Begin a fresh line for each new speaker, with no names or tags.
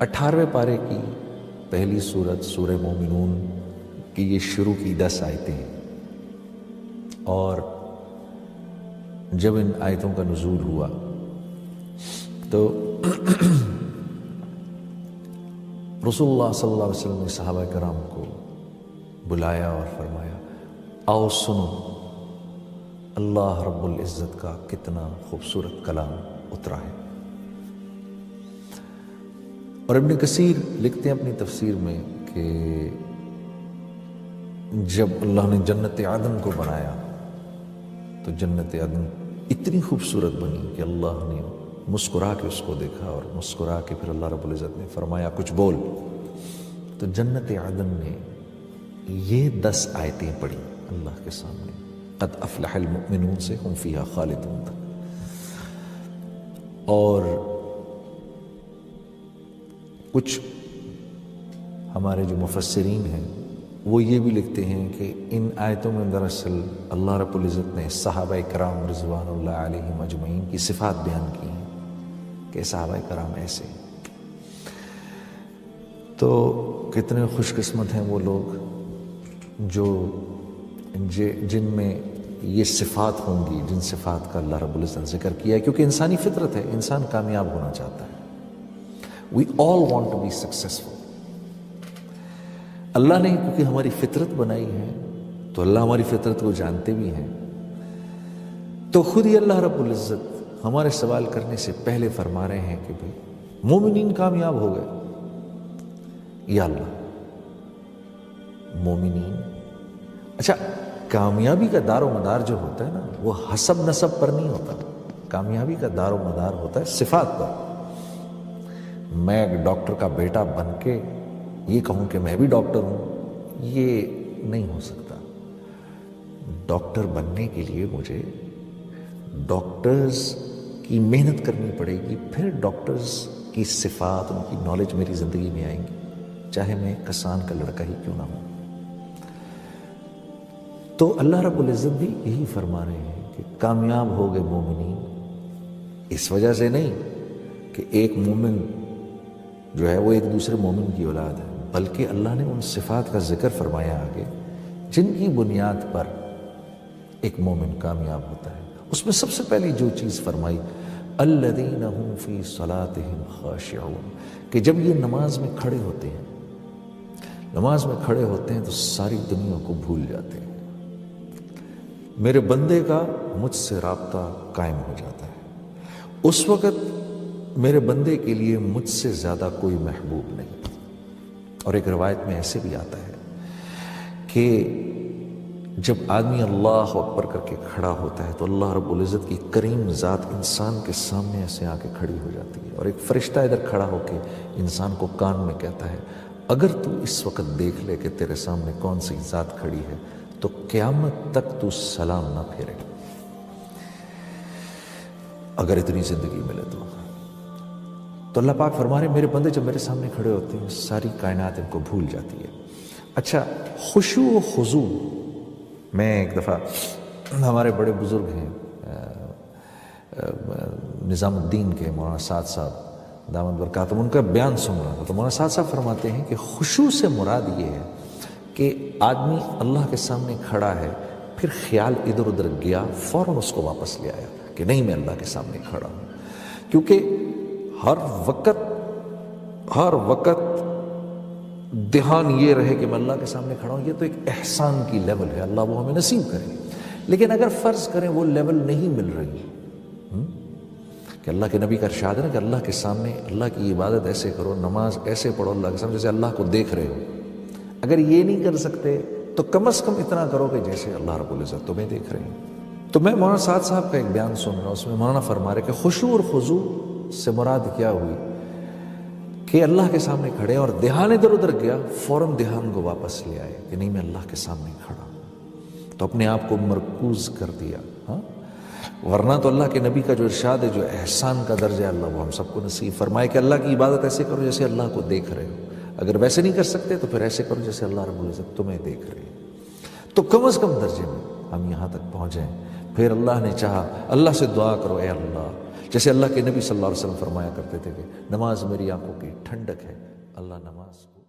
अठारहवें पारे की पहली सूरत सूरह मोमिनून की ये शुरू की 10 आयतें हैं, और जब इन आयतों का नुज़ूल हुआ तो रसूलुल्लाह सल्लल्लाहु अलैहि वसल्लम ने सहाबा कराम को बुलाया और फरमाया, आओ सुनो अल्लाह रब्बुल इज़्ज़त का कितना खूबसूरत कलाम उतरा है। और इब्न कसीर लिखते हैं अपनी तफसीर में कि जब अल्लाह ने जन्नत आदम को बनाया तो जन्नत आदम इतनी खूबसूरत बनी कि अल्लाह ने मुस्कुरा के उसको देखा, और मुस्कुरा के फिर अल्लाह रब्बुल इज़्ज़त ने फरमाया कुछ बोल। तो जन्नत आदम ने ये 10 आयतें पढ़ी अल्लाह के सामने, क़द अफ़लहल मुमिनून से हुम फ़ीहा ख़ालिदून तक। और कुछ हमारे जो मुफस्सिरीन हैं वो ये भी लिखते हैं कि इन आयतों में दरअसल अल्लाह रब्बुल इज़्ज़त ने सहाबा कराम रिज़वानुल्लाह अलैहिम अजमईन की सिफ़ात बयान की हैं कि सहाबा कराम ऐसे। तो कितने खुशकिस्मत हैं वो लोग जो जिनमें ये सिफ़ात होंगी, जिन सिफ़ात का अल्लाह रब्बुल इज़्ज़त ने ज़िक्र किया है, क्योंकि इंसानी फितरत है, इंसान कामयाब होना चाहता है। We all want to be successful. अल्लाह ने क्योंकि हमारी फितरत बनाई है तो अल्लाह हमारी फितरत को जानते भी हैं, तो खुद ही अल्लाह रब्बुल इज़्ज़त हमारे सवाल करने से पहले फरमा रहे हैं कि भाई मोमिनीन कामयाब हो गए। या अल्लाह, मोमिनीन, अच्छा कामयाबी का दारो मदार जो होता है ना वो हसब नसब पर नहीं होता, कामयाबी का दारो मदार होता है सिफात पर। मैं एक डॉक्टर का बेटा बन के ये कहूँ कि मैं भी डॉक्टर हूँ, ये नहीं हो सकता। डॉक्टर बनने के लिए मुझे डॉक्टर्स की मेहनत करनी पड़ेगी, फिर डॉक्टर्स की सिफात, उनकी नॉलेज मेरी ज़िंदगी में आएंगी, चाहे मैं किसान का लड़का ही क्यों ना हूँ। तो अल्लाह रब्बुल इज़्ज़त भी यही फरमा रहे हैं कि कामयाब हो गए मोमिनीन। इस वजह से नहीं कि एक मोमिन जो है वो एक दूसरे मोमिन की औलाद है, बल्कि अल्लाह ने उन सिफात का जिक्र फरमाया आगे जिनकी बुनियाद पर एक मोमिन कामयाब होता है। उसमें सबसे पहली जो चीज़ फरमाई, अल्लज़ीना हुम फ़ी सलातिहिम ख़ाशिऊन, कि जब ये नमाज में खड़े होते हैं, नमाज में खड़े होते हैं तो सारी दुनिया को भूल जाते हैं। मेरे बंदे का मुझसे राब्ता कायम हो जाता है। उस वक़्त मेरे बंदे के लिए मुझसे ज़्यादा कोई महबूब नहीं। और एक रवायत में ऐसे भी आता है कि जब आदमी अल्लाह अकबर करके खड़ा होता है तो अल्लाह रब्बुल इज़्ज़त की करीम ज़ात इंसान के सामने ऐसे आके खड़ी हो जाती है, और एक फ़रिश्ता इधर खड़ा होके इंसान को कान में कहता है, अगर तू इस वक्त देख ले कि तेरे सामने कौन सी ज़ात खड़ी है तो क़यामत तक तू सलाम ना फेरे, अगर इतनी ज़िंदगी मिले तो अल्लाह पाक फरमा रहे मेरे बंदे जब मेरे सामने खड़े होते हैं सारी कायनात इनको भूल जाती है। अच्छा, खुशू व खुजू, मैं एक दफ़ा हमारे बड़े बुज़ुर्ग हैं निज़ामुद्दीन के मौलाना साद साहब दामद बरकातुहू, उनका बयान सुन रहा था, तो मौलाना साद साहब फरमाते हैं कि खुशू से मुराद ये है कि आदमी अल्लाह के सामने खड़ा है, फिर ख्याल इधर उधर गया, फ़ौरन उसको वापस ले आया कि नहीं मैं अल्लाह के सामने खड़ा हूँ। क्योंकि हर वक़्त ध्यान ये रहे कि मैं अल्लाह के सामने खड़ा हूँ, ये तो एक एहसान की लेवल है, अल्लाह वो हमें नसीब करे। लेकिन अगर फ़र्ज़ करें वो लेवल नहीं मिल रही, कि अल्लाह के नबी का इरशाद है ना कि अल्लाह के सामने अल्लाह की इबादत ऐसे करो, नमाज ऐसे पढ़ो अल्लाह के सामने जैसे अल्लाह को देख रहे हो। अगर ये नहीं कर सकते तो कम अज़ कम इतना करो कि जैसे अल्लाह रब्बुल इज़्ज़त तुम्हें देख रहे हैं। तो मैं मौलाना साद साहब का एक बयान सुन रहा हूँ, उसमें मौलाना फरमा रहे कि खुशू और खुजू से मुराद क्या हुई कि अल्लाह के सामने खड़े और ध्यान इधर उधर गया, फ़ौरन ध्यान को वापस ले आए कि नहीं मैं अल्लाह के सामने खड़ा, तो अपने आप को मरकूज़ कर दिया। हाँ, वरना तो अल्लाह के नबी का जो इरशाद है, जो एहसान का दर्जा है, अल्लाह वो हम सबको नसीब फरमाए कि अल्लाह की इबादत ऐसे करो जैसे अल्लाह को देख रहे हो। अगर वैसे नहीं कर सकते तो फिर ऐसे करो जैसे अल्लाह रब्बुल इज़्ज़त तुम्हें देख रहे हैं। تو کم از کم درجے میں ہم یہاں تک پہنچیں. پھر اللہ نے چاہا، اللہ سے دعا کرو، اے اللہ، جیسے اللہ کے نبی صلی اللہ علیہ وسلم فرمایا کرتے تھے کہ نماز میری آنکھوں کی ٹھنڈک ہے، اللہ نماز کو